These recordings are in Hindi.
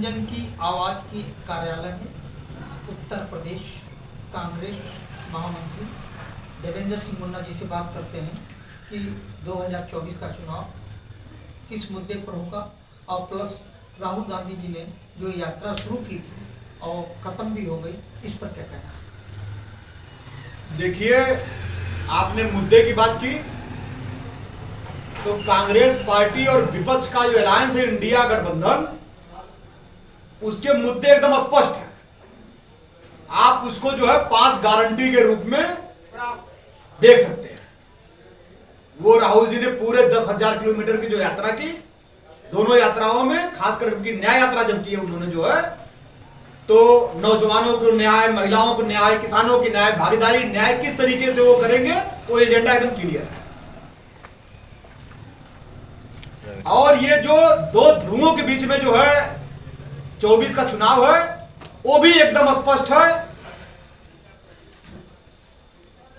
जन की आवाज़ की कार्यालय में उत्तर प्रदेश कांग्रेस महामंत्री देवेंद्र सिंह मुन्ना जी से बात करते हैं कि 2024 का चुनाव किस मुद्दे पर होगा और प्लस राहुल गांधी जी ने जो यात्रा शुरू की थी और ख़त्म भी हो गई, इस पर क्या कहना है? देखिए, आपने मुद्दे की बात की तो कांग्रेस पार्टी और विपक्ष का जो अलायंस है इंडिया गठबंधन, उसके मुद्दे एकदम स्पष्ट हैं। आप उसको जो है 5 गारंटी के रूप में देख सकते हैं। वो राहुल जी ने पूरे 10,000 किलोमीटर की जो यात्रा की, दोनों यात्राओं में खासकर उनकी न्याय यात्रा जब की है उन्होंने जो है, तो नौजवानों को न्याय, महिलाओं को न्याय, किसानों की न्याय, भागीदारी न्याय किस तरीके से वो करेंगे, वो एजेंडा एकदम क्लियर है। और ये जो दो ध्रुवों के बीच में जो है 24 का चुनाव है, वो भी एकदम स्पष्ट है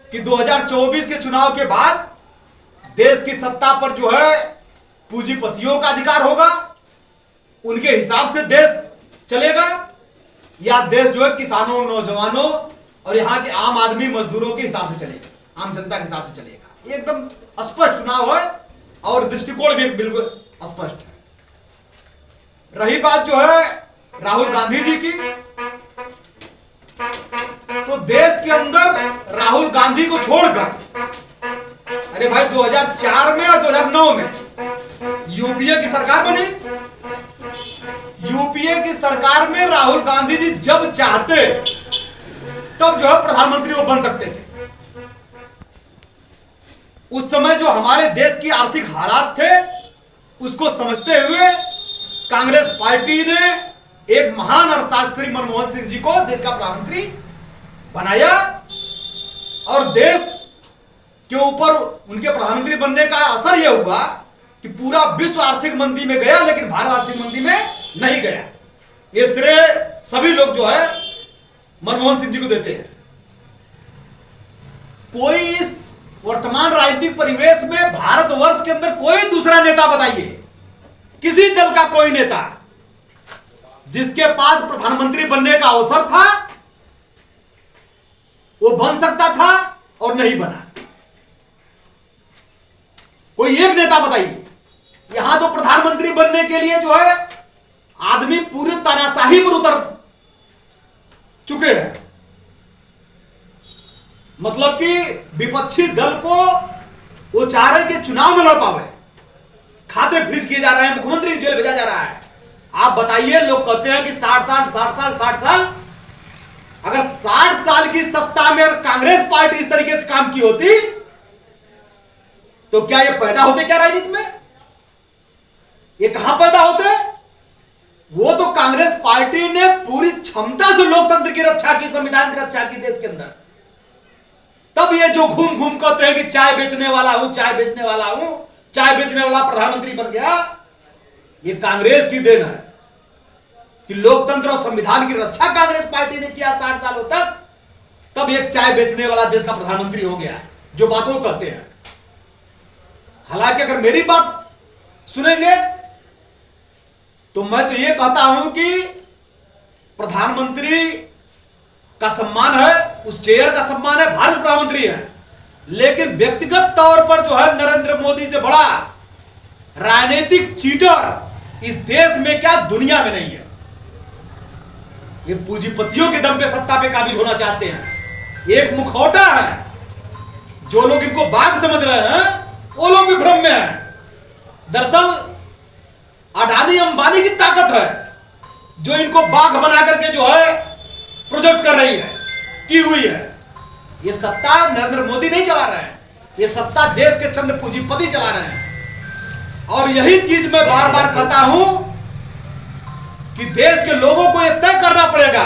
कि 2024 के चुनाव के बाद देश की सत्ता पर जो है पूंजीपतियों का अधिकार होगा, उनके हिसाब से देश चलेगा, या देश जो है किसानों, नौजवानों और यहाँ के आम आदमी मजदूरों के हिसाब से चलेगा, आम जनता के हिसाब से चलेगा। ये एकदम स्पष्ट चुनाव है और दृष्टिकोण भी बिल्कुल स्पष्ट है। रही बात जो है राहुल गांधी जी की, तो देश के अंदर राहुल गांधी को छोड़कर, अरे भाई 2004 में और 2009 में यूपीए की सरकार बनी। यूपीए की सरकार में राहुल गांधी जी जब चाहते तब जो है प्रधानमंत्री वो बन सकते थे। उस समय जो हमारे देश की आर्थिक हालात थे, उसको समझते हुए कांग्रेस पार्टी ने एक महान अर्थशास्त्री मनमोहन सिंह जी को देश का प्रधानमंत्री बनाया और देश के ऊपर उनके प्रधानमंत्री बनने का असर यह हुआ कि पूरा विश्व आर्थिक मंदी में गया, लेकिन भारत आर्थिक मंदी में नहीं गया। ये श्रेय सभी लोग जो है मनमोहन सिंह जी को देते हैं। कोई इस वर्तमान राजनीतिक परिवेश में भारतवर्ष के अंदर कोई दूसरा नेता बताइए, किसी दल का कोई नेता जिसके पास प्रधानमंत्री बनने का अवसर था, वो बन सकता था और नहीं बना। कोई एक नेता बताइए। यहां तो प्रधानमंत्री बनने के लिए जो है आदमी पूरी तानाशाही पर उतर चुके हैं। मतलब कि विपक्षी दल को वो चाह रहे कि चुनाव में लड़ पावे, खाते फ्रीज किए जा रहे हैं, मुख्यमंत्री जेल भेजा जा रहा है। आप बताइए, लोग कहते हैं कि 60 साल, अगर 60 साल की सत्ता में कांग्रेस पार्टी इस तरीके से काम की होती तो क्या ये पैदा होते क्या राजनीति में? ये कहां पैदा होते? वो तो कांग्रेस पार्टी ने पूरी क्षमता से लोकतंत्र की रक्षा की, संविधान की रक्षा की देश के अंदर। तब ये जो घूम घूम कहते हैं कि चाय बेचने वाला हूं, चाय बेचने वाला हूं, चाय बेचने वाला प्रधानमंत्री बन गया, ये कांग्रेस की देन है कि लोकतंत्र और संविधान की रक्षा कांग्रेस पार्टी ने किया 60 सालों तक। तब एक चाय बेचने वाला देश का प्रधानमंत्री हो गया, जो बातों कहते हैं। हालांकि अगर मेरी बात सुनेंगे तो मैं तो ये कहता हूं कि प्रधानमंत्री का सम्मान है, उस चेयर का सम्मान है, भारत प्रधानमंत्री है, लेकिन व्यक्तिगत तौर पर जो है नरेंद्र मोदी से बड़ा राजनीतिक चीटर इस देश में क्या दुनिया में नहीं है। ये पूंजीपतियों के दम पे सत्ता पे काबिज होना चाहते हैं। एक मुखौटा है, जो लोग इनको बाघ समझ रहे हैं वो लोग भी भ्रम में हैं। दरअसल अडानी अंबानी की ताकत है जो इनको बाघ बना करके जो है प्रोजेक्ट कर रही है, की हुई है। ये सत्ता नरेंद्र मोदी नहीं चला रहे हैं, ये सत्ता देश के चंद पूंजीपति चला रहे हैं। और यही चीज मैं बार बार कहता हूं कि देश के लोगों को यह तय करना पड़ेगा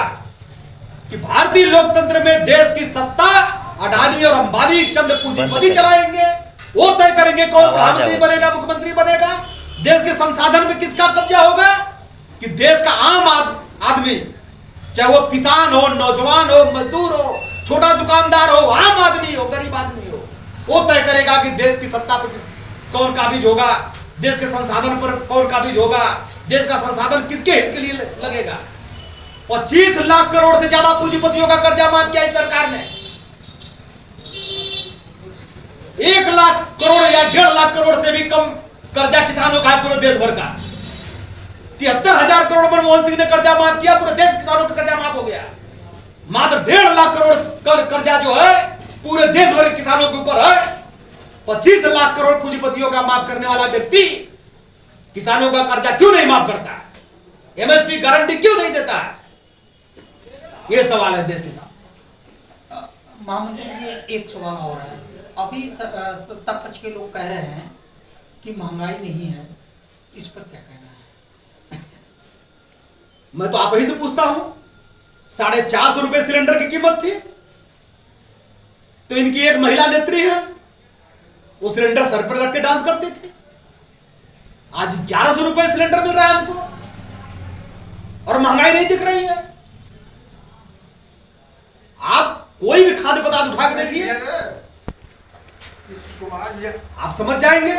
कि भारतीय लोकतंत्र में देश की सत्ता अडानी और अंबानी चंद पूंजीपति चलाएंगे। वो तय करेंगे कौन प्रधानमंत्री बनेगा, मुख्यमंत्री बनेगा, देश के संसाधन में किसका कब्जा होगा, कि देश का आम आदमी, चाहे वो किसान हो, नौजवान हो, मजदूर हो, छोटा दुकानदार हो, आम आदमी हो, गरीब आदमी हो, वो तय करेगा कि देश की सत्ता पर कौन काबिज होगा, देश के संसाधन पर कौन काबिज होगा, देश का संसाधन किसके हित के लिए लगेगा? 25 लाख करोड़ से ज्यादा पूंजीपतियों का कर्जा माफ किया इस सरकार ने। 1 लाख करोड़ या 1.5 लाख करोड़ से भी कम कर्जा किसानों का है पूरे देश भर का। 73,000 करोड़ मनमोहन सिंह ने कर्जा माफ किया, पूरे देश किसानों का कर्जा माफ हो गया। मात्र 1.5 लाख करोड़ कर्जा जो है पूरे देश भर के किसानों के ऊपर है। 25 लाख करोड़ पूंजीपतियों का माफ करने वाला व्यक्ति किसानों का कर्जा क्यों नहीं माफ करता? एमएसपी गारंटी क्यों नहीं देता? ये सवाल है देश के साथ। महामंत्री जी, एक सवाल और है। अभी सत्ता पक्ष के लोग कह रहे हैं कि महंगाई नहीं है, इस पर क्या कहना है? मैं तो आप ही से पूछता हूं, 450 रुपए सिलेंडर की कीमत थी, तो इनकी एक महिला नेत्री है, वो सिलेंडर सर पर रख के डांस करती थी। आज 1100 रुपए सिलेंडर मिल रहा है हमको और महंगाई नहीं दिख रही है। आप कोई भी खाद्य पदार्थ उठा के देखिए, आप समझ जाएंगे।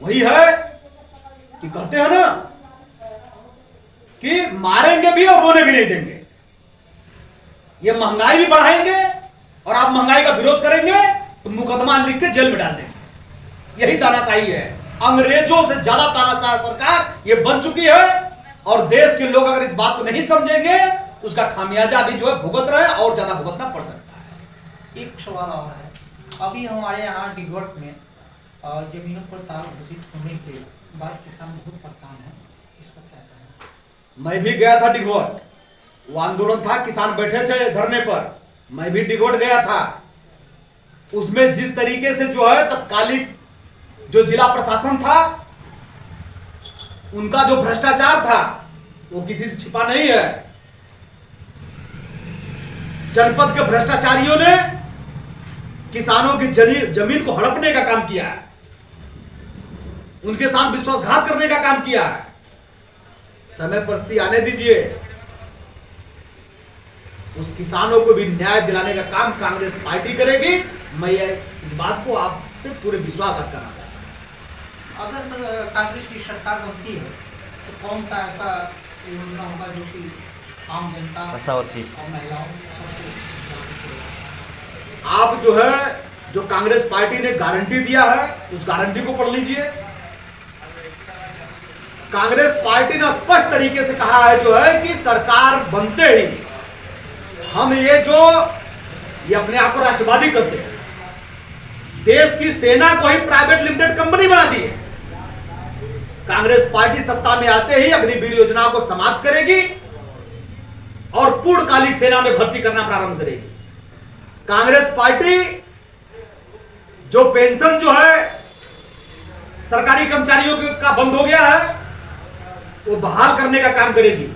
वही है कि कहते हैं ना कि मारेंगे भी और रोने भी नहीं देंगे। ये महंगाई भी बढ़ाएंगे और आप महंगाई का विरोध करेंगे तो मुकदमा लिख के जेल में डाल देंगे। यही तानाशाही है। अंग्रेजों से ज्यादा तानाशाह सरकार ये बन चुकी है और देश के लोग अगर इस बात को नहीं समझेंगे उसका खामियाजा भी जो है भुगत रहे हैं और ज्यादा भुगतना पड़ सकता है। एक सवाल और है। अभी हमारे यहाँ डिगोट में जमीनों पर तार घोषित होने के बाद किसान बहुत परेशान है, इस पर क्या कहें? मैं भी गया था डिगोट, वो आंदोलन था, किसान बैठे थे धरने पर, मैं भी डिगोट गया था। उसमें जिस तरीके से जो है तत्कालिक जो जिला प्रशासन था उनका जो भ्रष्टाचार था वो किसी से छिपा नहीं है। जनपद के भ्रष्टाचारियों ने किसानों की जमीन को हड़पने का काम किया है, उनके साथ विश्वासघात करने का काम किया है। समय परिस्थिति आने दीजिए, उस किसानों को भी न्याय दिलाने का काम कांग्रेस पार्टी करेगी। मैं इस बात को आपसे पूरे विश्वास करना चाहता हूं। अगर कांग्रेस की सरकार बनती है तो कौन सा ऐसा योजना होगा जो कि आम जनता और महिलाओं आप जो है जो कांग्रेस पार्टी ने गारंटी दिया है उस गारंटी को पढ़ लीजिए। कांग्रेस पार्टी ने स्पष्ट तरीके से कहा है जो है कि सरकार बनते ही हम ये अपने आप को राष्ट्रवादी कहते हैं, देश की सेना को ही प्राइवेट लिमिटेड कंपनी बना दी है। कांग्रेस पार्टी सत्ता में आते ही अग्निवीर योजना को समाप्त करेगी और पूर्णकालिक सेना में भर्ती करना प्रारंभ करेगी। कांग्रेस पार्टी जो पेंशन जो है सरकारी कर्मचारियों का बंद हो गया है वो बहाल करने का काम करेगी।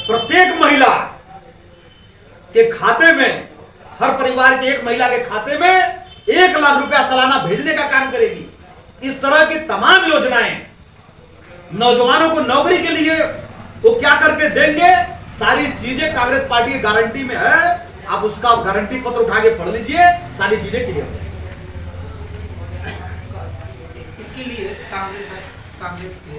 प्रत्येक महिला के खाते में, हर परिवार के एक महिला के खाते में 1 लाख रुपया सालाना भेजने का काम करेगी। इस तरह की तमाम योजनाएं नौजवानों को नौकरी के लिए वो क्या करके देंगे, सारी चीजें कांग्रेस पार्टी की गारंटी में है। आप उसका गारंटी पत्र उठा के पढ़ लीजिए, सारी चीजें क्लियर हो जाएंगी। इसके लिए कांग्रेस के